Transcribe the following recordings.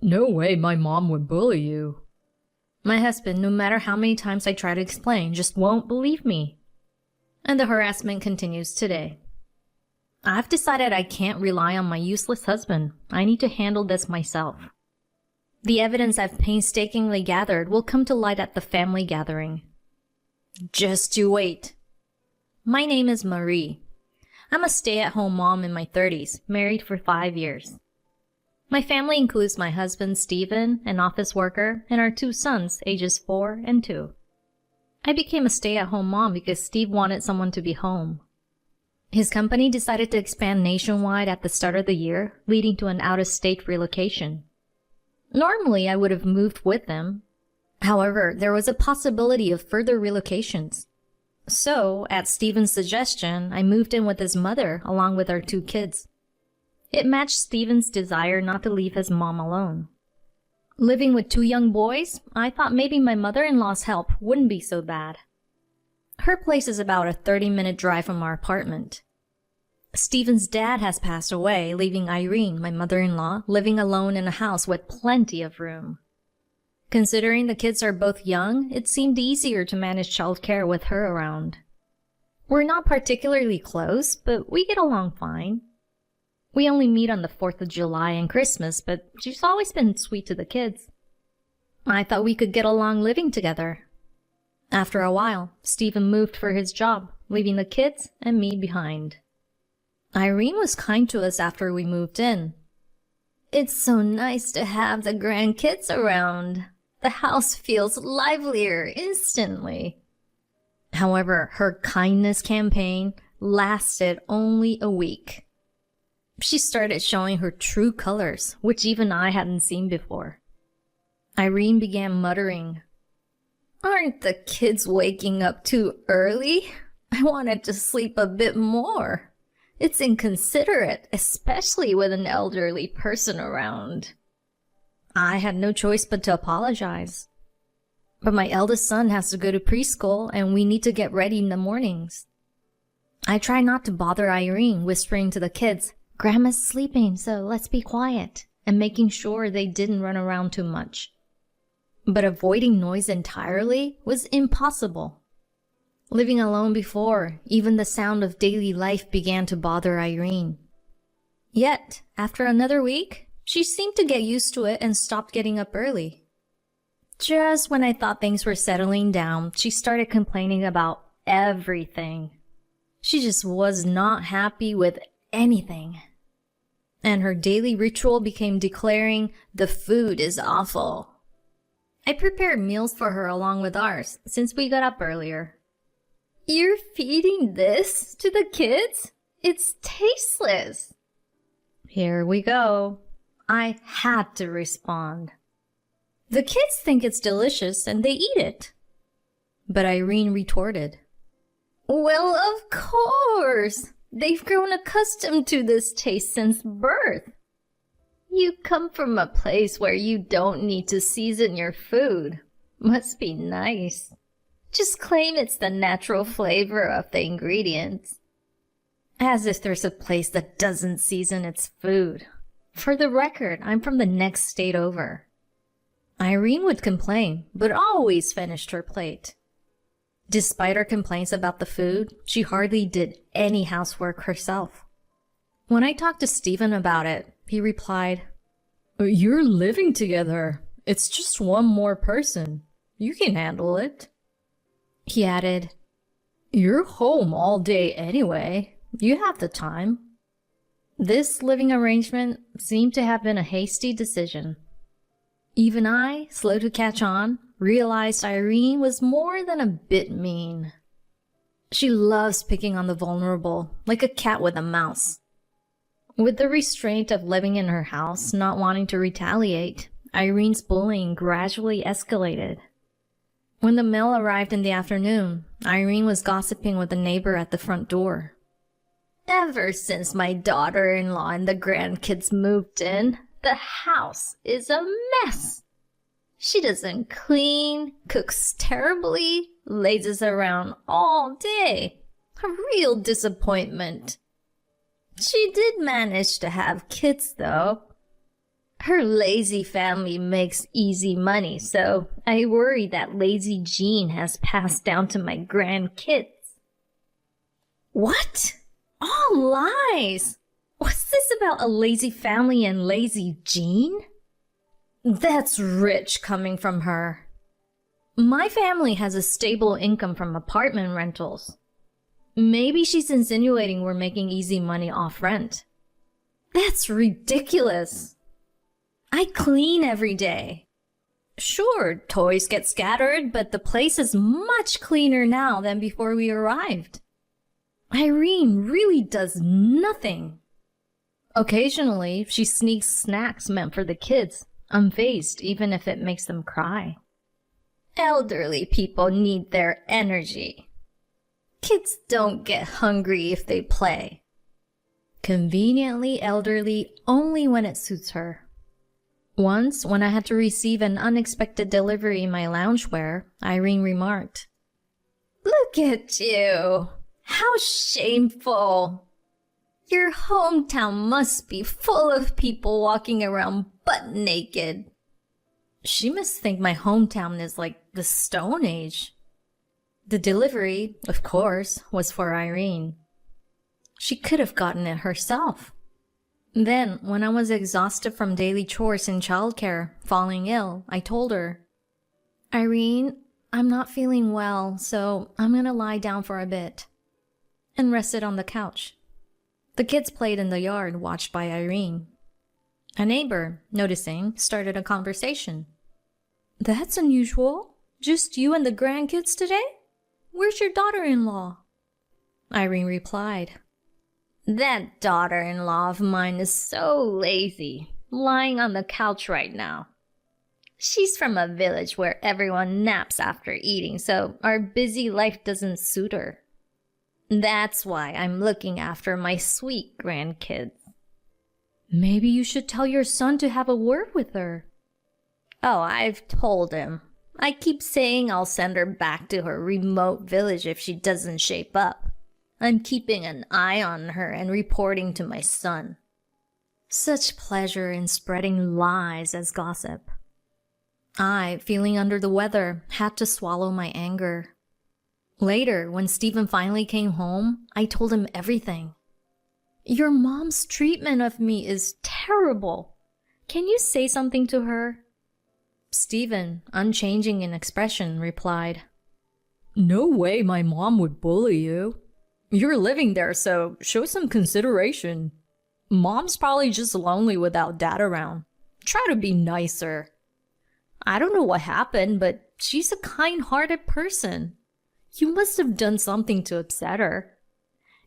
No way my mom would bully you. My husband, no matter how many times I try to explain, just won't believe me. And the harassment continues today. I've decided I can't rely on my useless husband. I need to handle this myself. The evidence I've painstakingly gathered will come to light at the family gathering. Just you wait. My name is Marie. I'm a stay-at-home mom in my 30s, married for 5 years. My family includes my husband, Stephen, an office worker, and our 2 sons, ages 4 and 2. I became a stay-at-home mom because Steve wanted someone to be home. His company decided to expand nationwide at the start of the year, leading to an out-of-state relocation. Normally, I would have moved with them. However, there was a possibility of further relocations. So, at Stephen's suggestion, I moved in with his mother along with our 2 kids. It matched Stephen's desire not to leave his mom alone. Living with 2 young boys, I thought maybe my mother-in-law's help wouldn't be so bad. Her place is about a 30-minute drive from our apartment. Stephen's dad has passed away, leaving Irene, my mother-in-law, living alone in a house with plenty of room. Considering the kids are both young, it seemed easier to manage childcare with her around. We're not particularly close, but we get along fine. We only meet on the 4th of July and Christmas, but she's always been sweet to the kids. I thought we could get along living together. After a while, Stephen moved for his job, leaving the kids and me behind. Irene was kind to us after we moved in. It's so nice to have the grandkids around. The house feels livelier instantly. However, her kindness campaign lasted only a week. She started showing her true colors, which even I hadn't seen before. Irene began muttering, "Aren't the kids waking up too early? I wanted to sleep a bit more. It's inconsiderate, especially with an elderly person around." I had no choice but to apologize. But my eldest son has to go to preschool and we need to get ready in the mornings. I try not to bother Irene, whispering to the kids, "Grandma's sleeping, so let's be quiet," and making sure they didn't run around too much. But avoiding noise entirely was impossible. Living alone before, even the sound of daily life began to bother Irene. Yet, after another week, she seemed to get used to it and stopped getting up early. Just when I thought things were settling down, she started complaining about everything. She just was not happy with anything. And her daily ritual became declaring, "The food is awful." I prepared meals for her along with ours, since we got up earlier. "You're feeding this to the kids? It's tasteless." Here we go. I had to respond. The kids think it's delicious and they eat it. But Irene retorted, "Well, of course. They've grown accustomed to this taste since birth. You come from a place where you don't need to season your food. Must be nice. Just claim it's the natural flavor of the ingredients." As if there's a place that doesn't season its food. For the record, I'm from the next state over. Irene would complain, but always finished her plate. Despite her complaints about the food, she hardly did any housework herself. When I talked to Stephen about it, he replied, "You're living together. It's just one more person. You can handle it." He added, "You're home all day anyway. You have the time." This living arrangement seemed to have been a hasty decision. Even I, slow to catch on, realized Irene was more than a bit mean. She loves picking on the vulnerable, like a cat with a mouse. With the restraint of living in her house, not wanting to retaliate, Irene's bullying gradually escalated. When the mail arrived in the afternoon, Irene was gossiping with a neighbor at the front door. "Ever since my daughter-in-law and the grandkids moved in, the house is a mess. She doesn't clean, cooks terribly, lazes around all day. A real disappointment. She did manage to have kids, though. Her lazy family makes easy money, so I worry that lazy gene has passed down to my grandkids. What? All lies! What's this about a lazy family and lazy gene? That's rich coming from her. My family has a stable income from apartment rentals. Maybe she's insinuating we're making easy money off rent. That's ridiculous. I clean every day. Sure, toys get scattered, but the place is much cleaner now than before we arrived. Irene really does nothing. Occasionally, she sneaks snacks meant for the kids, unfazed even if it makes them cry. Elderly people need their energy. Kids don't get hungry if they play. Conveniently elderly only when it suits her. Once, when I had to receive an unexpected delivery in my loungewear, Irene remarked, "Look at you! How shameful! Your hometown must be full of people walking around butt naked." She must think my hometown is like the Stone Age. The delivery, of course, was for Irene. She could have gotten it herself. Then, when I was exhausted from daily chores and childcare, falling ill, I told her, "Irene, I'm not feeling well, so I'm gonna lie down for a bit," and rested on the couch. The kids played in the yard, watched by Irene. A neighbor, noticing, started a conversation. "That's unusual. Just you and the grandkids today? Where's your daughter-in-law?" Irene replied, "That daughter-in-law of mine is so lazy, lying on the couch right now. She's from a village where everyone naps after eating, so our busy life doesn't suit her. That's why I'm looking after my sweet grandkids." "Maybe you should tell your son to have a word with her." "Oh, I've told him. I keep saying I'll send her back to her remote village if she doesn't shape up. I'm keeping an eye on her and reporting to my son." Such pleasure in spreading lies as gossip. I, feeling under the weather, had to swallow my anger. Later, when Stephen finally came home, I told him everything. "Your mom's treatment of me is terrible. Can you say something to her?" Stephen, unchanging in expression, replied, No way my mom would bully you. You're living there, so show some consideration. Mom's probably just lonely without dad around. Try to be nicer. I don't know what happened, but she's a kind-hearted person. You must have done something to upset her.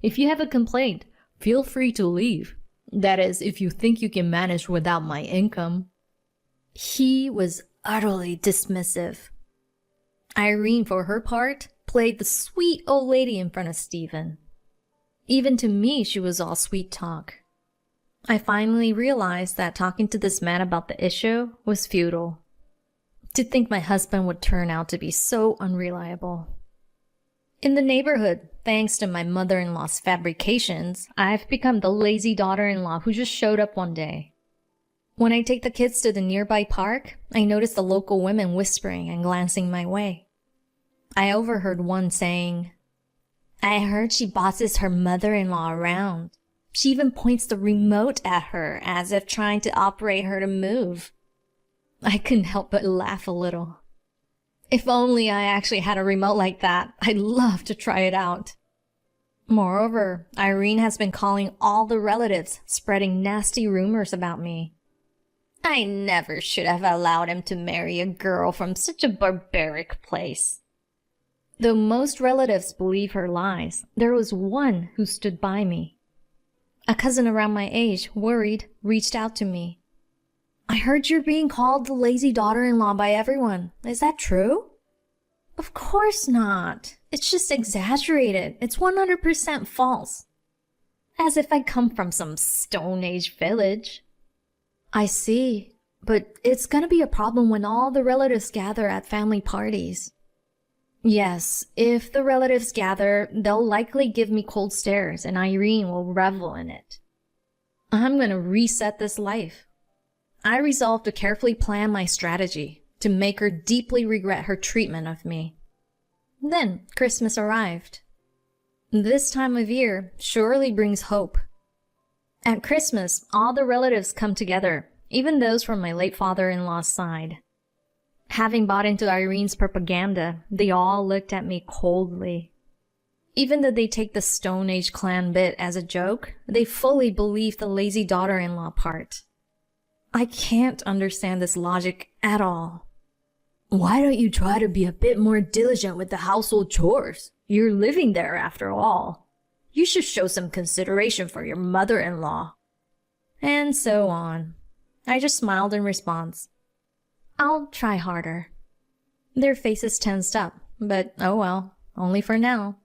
If you have a complaint, feel free to leave. That is, if you think you can manage without my income." He was utterly dismissive. Irene, for her part, played the sweet old lady in front of Stephen. Even to me, she was all sweet talk. I finally realized that talking to this man about the issue was futile. To think my husband would turn out to be so unreliable. In the neighborhood, thanks to my mother-in-law's fabrications, I've become the lazy daughter-in-law who just showed up one day. When I take the kids to the nearby park, I notice the local women whispering and glancing my way. I overheard one saying, "I heard she bosses her mother-in-law around. She even points the remote at her as if trying to operate her to move." I couldn't help but laugh a little. If only I actually had a remote like that, I'd love to try it out. Moreover, Irene has been calling all the relatives, spreading nasty rumors about me. I never should have allowed him to marry a girl from such a barbaric place. Though most relatives believe her lies, there was one who stood by me. A cousin around my age, worried, reached out to me. "I heard you're being called the lazy daughter-in-law by everyone. Is that true?" "Of course not. It's just exaggerated. It's 100% false." As if I come from some Stone Age village. "I see. But it's gonna be a problem when all the relatives gather at family parties." "Yes, if the relatives gather, they'll likely give me cold stares and Irene will revel in it. I'm gonna reset this life. I resolved to carefully plan my strategy to make her deeply regret her treatment of me. Then Christmas arrived. This time of year surely brings hope. At Christmas, all the relatives come together, even those from my late father-in-law's side. Having bought into Irene's propaganda, they all looked at me coldly. Even though they take the Stone Age clan bit as a joke, they fully believe the lazy daughter-in-law part. I can't understand this logic at all. Why don't you try to be a bit more diligent with the household chores? You're living there after all. You should show some consideration for your mother-in-law. And so on. I just smiled in response. I'll try harder. Their faces tensed up, but oh well, only for now.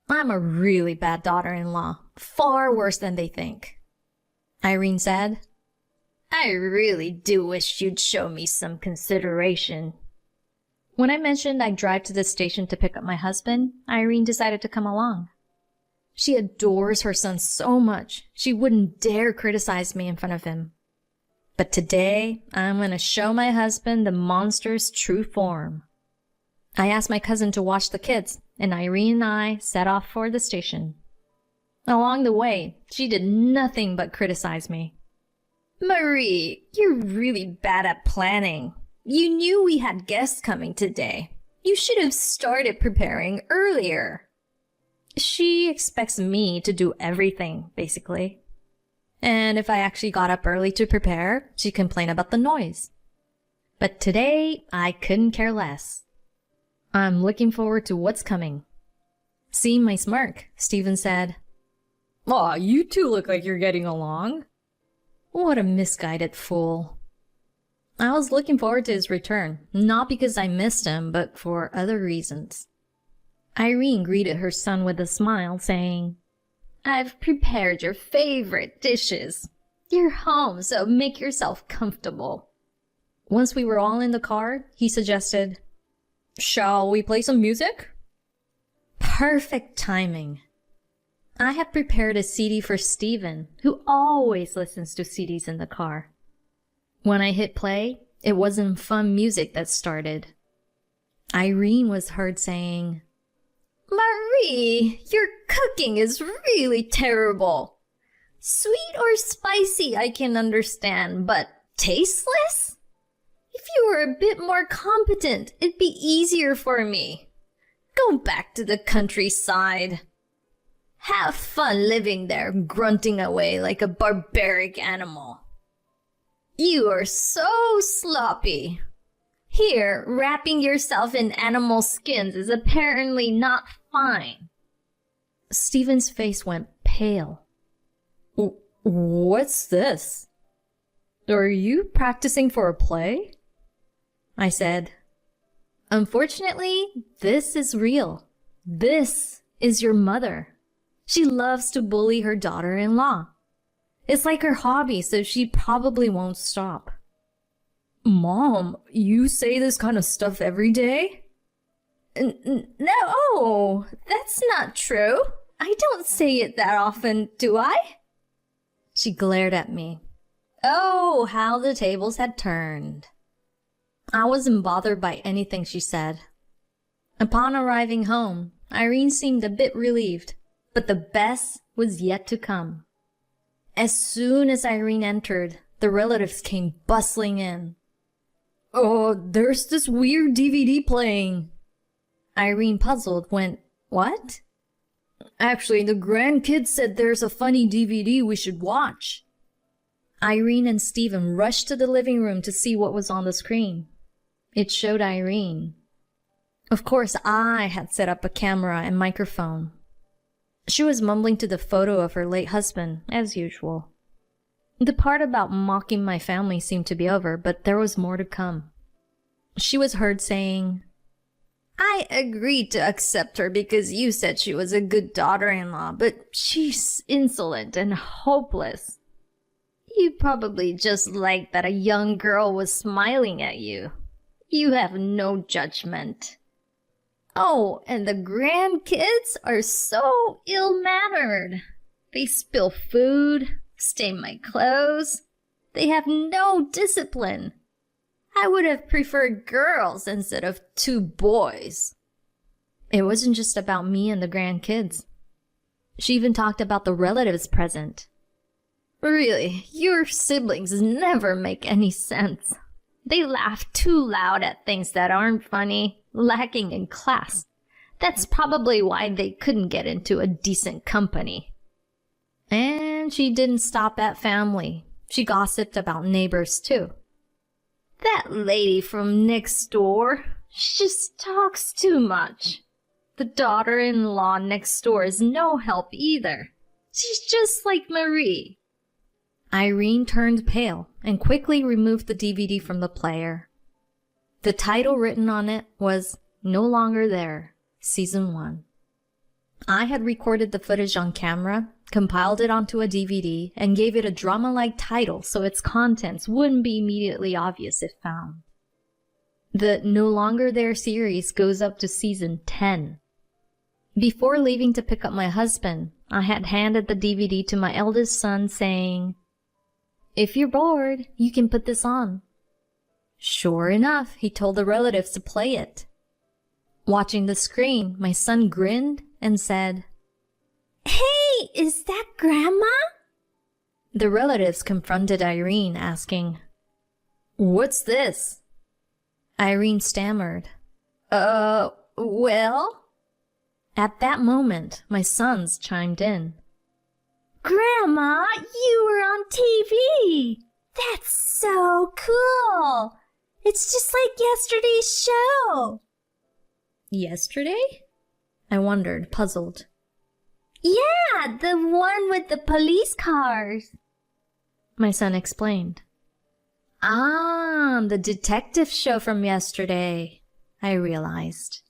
I'm a really bad daughter-in-law, far worse than they think. Irene said, I really do wish you'd show me some consideration. When I mentioned I'd drive to the station to pick up my husband, Irene decided to come along. She adores her son so much, she wouldn't dare criticize me in front of him. But today, I'm going to show my husband the monster's true form. I asked my cousin to watch the kids, and Irene and I set off for the station. Along the way, she did nothing but criticize me. Marie, you're really bad at planning. You knew we had guests coming today. You should have started preparing earlier. She expects me to do everything, basically. And if I actually got up early to prepare, she'd complain about the noise. But today, I couldn't care less. I'm looking forward to what's coming. Seeing my smirk, Stephen said, Aw, you two look like you're getting along. What a misguided fool. I was looking forward to his return, not because I missed him, but for other reasons. Irene greeted her son with a smile, saying, I've prepared your favorite dishes. You're home, so make yourself comfortable. Once we were all in the car, he suggested, Shall we play some music? Perfect timing. I had prepared a CD for Stephen, who always listens to CDs in the car. When I hit play, it wasn't fun music that started. Irene was heard saying, Marie, your cooking is really terrible. Sweet or spicy I can understand, but tasteless? If you were a bit more competent, it'd be easier for me. Go back to the countryside. Have fun living there, grunting away like a barbaric animal. You are so sloppy. Here, wrapping yourself in animal skins is apparently not fine. Stephen's face went pale. What's this? Are you practicing for a play? I said, Unfortunately, this is real. This is your mother. She loves to bully her daughter-in-law. It's like her hobby, so she probably won't stop. Mom, you say this kind of stuff every day? No, that's not true. I don't say it that often, do I? She glared at me. Oh, how the tables had turned. I wasn't bothered by anything she said. Upon arriving home, Irene seemed a bit relieved, but the best was yet to come. As soon as Irene entered, the relatives came bustling in. Oh, there's this weird DVD playing. Irene, puzzled, went, What? Actually, the grandkids said there's a funny DVD we should watch. Irene and Stephen rushed to the living room to see what was on the screen. It showed Irene. Of course, I had set up a camera and microphone. She was mumbling to the photo of her late husband, as usual. The part about mocking my family seemed to be over, but there was more to come. She was heard saying, I agreed to accept her because you said she was a good daughter-in-law, but she's insolent and hopeless. You probably just liked that a young girl was smiling at you. You have no judgment. Oh, and the grandkids are so ill-mannered. They spill food, stain my clothes. They have no discipline. I would have preferred girls instead of 2 boys. It wasn't just about me and the grandkids. She even talked about the relatives present. Really, your siblings never make any sense. They laugh too loud at things that aren't funny, lacking in class. That's probably why they couldn't get into a decent company. And she didn't stop at family. She gossiped about neighbors too. That lady from next door, she just talks too much. The daughter-in-law next door is no help either. She's just like Marie. Irene turned pale and quickly removed the DVD from the player. The title written on it was No Longer There, Season 1. I had recorded the footage on camera, compiled it onto a DVD, and gave it a drama-like title so its contents wouldn't be immediately obvious if found. The No Longer There series goes up to Season 10. Before leaving to pick up my husband, I had handed the DVD to my eldest son saying, "If you're bored, you can put this on." Sure enough, he told the relatives to play it. Watching the screen, my son grinned and said, "Hey, is that Grandma?" The relatives confronted Irene, asking, "What's this?" Irene stammered, Well?" At that moment, my sons chimed in. "Grandma, you were on TV! That's so cool! It's just like yesterday's show!" Yesterday? I wondered, puzzled. "Yeah, the one with the police cars," my son explained. "Ah, the detective show from yesterday," I realized.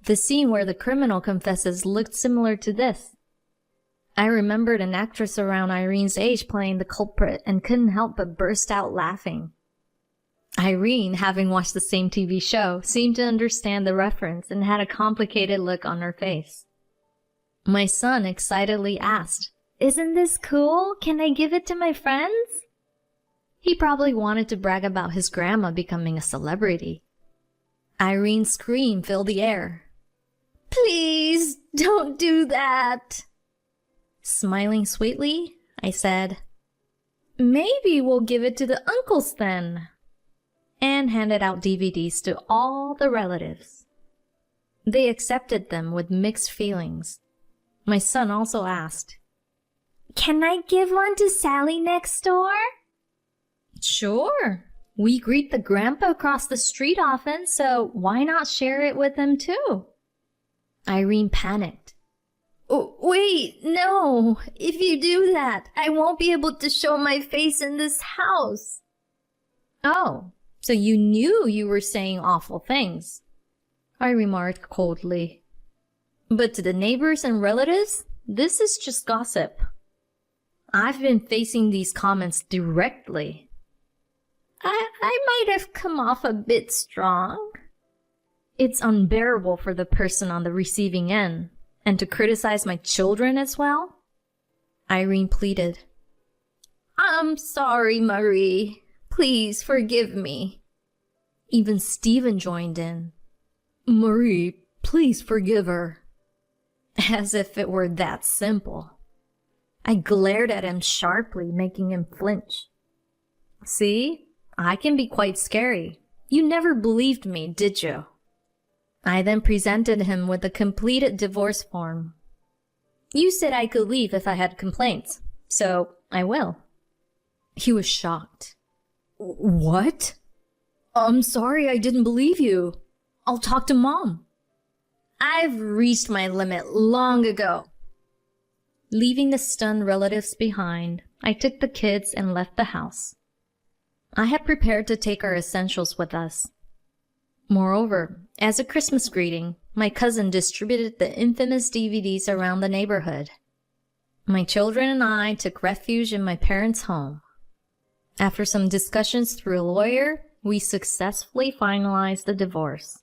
The scene where the criminal confesses looked similar to this. I remembered an actress around Irene's age playing the culprit and couldn't help but burst out laughing. Irene, having watched the same TV show, seemed to understand the reference and had a complicated look on her face. My son excitedly asked, "Isn't this cool? Can I give it to my friends?" He probably wanted to brag about his grandma becoming a celebrity. Irene's scream filled the air. "Please, don't do that." Smiling sweetly, I said, "Maybe we'll give it to the uncles then," and handed out DVDs to all the relatives. They accepted them with mixed feelings. My son also asked, "Can I give one to Sally next door?" "Sure. We greet the grandpa across the street often, so why not share it with him too?" Irene panicked. "Oh, wait, no. If you do that, I won't be able to show my face in this house." "Oh, so you knew you were saying awful things," I remarked coldly. "But to the neighbors and relatives, this is just gossip. I've been facing these comments directly." I might have come off a bit strong. It's unbearable for the person on the receiving end, and to criticize my children as well? Irene pleaded. "I'm sorry, Marie. Please forgive me." Even Stephen joined in. "Marie, please forgive her." As if it were that simple. I glared at him sharply, making him flinch. "See? I can be quite scary. You never believed me, did you?" I then presented him with the completed divorce form. "You said I could leave if I had complaints, so I will." He was shocked. "What? I'm sorry I didn't believe you. I'll talk to Mom." "I've reached my limit long ago." Leaving the stunned relatives behind, I took the kids and left the house. I had prepared to take our essentials with us. Moreover, as a Christmas greeting, my cousin distributed the infamous DVDs around the neighborhood. My children and I took refuge in my parents' home. After some discussions through a lawyer, we successfully finalized the divorce.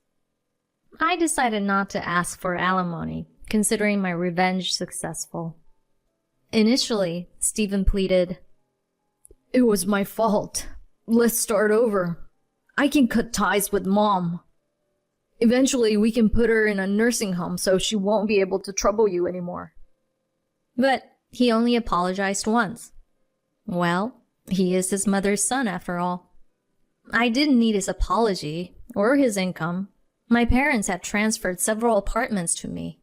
I decided not to ask for alimony, considering my revenge successful. Initially, Stephen pleaded, It was my fault. Let's start over. I can cut ties with Mom. Eventually, we can put her in a nursing home so she won't be able to trouble you anymore. But he only apologized once. Well, he is his mother's son after all. I didn't need his apology or his income. My parents had transferred several apartments to me.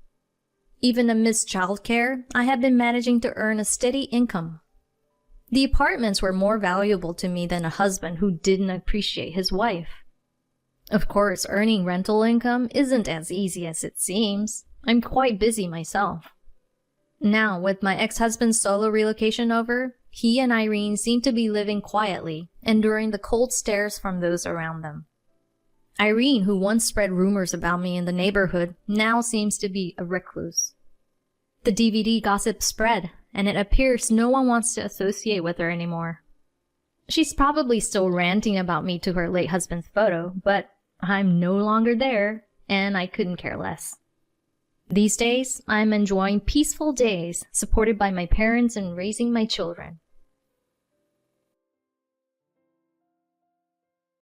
Even amidst childcare, I had been managing to earn a steady income. The apartments were more valuable to me than a husband who didn't appreciate his wife. Of course, earning rental income isn't as easy as it seems. I'm quite busy myself. Now, with my ex-husband's solo relocation over, he and Irene seem to be living quietly, enduring the cold stares from those around them. Irene, who once spread rumors about me in the neighborhood, now seems to be a recluse. The DVD gossip spread, and it appears no one wants to associate with her anymore. She's probably still ranting about me to her late husband's photo, but I'm no longer there, and I couldn't care less. These days, I'm enjoying peaceful days, supported by my parents and raising my children.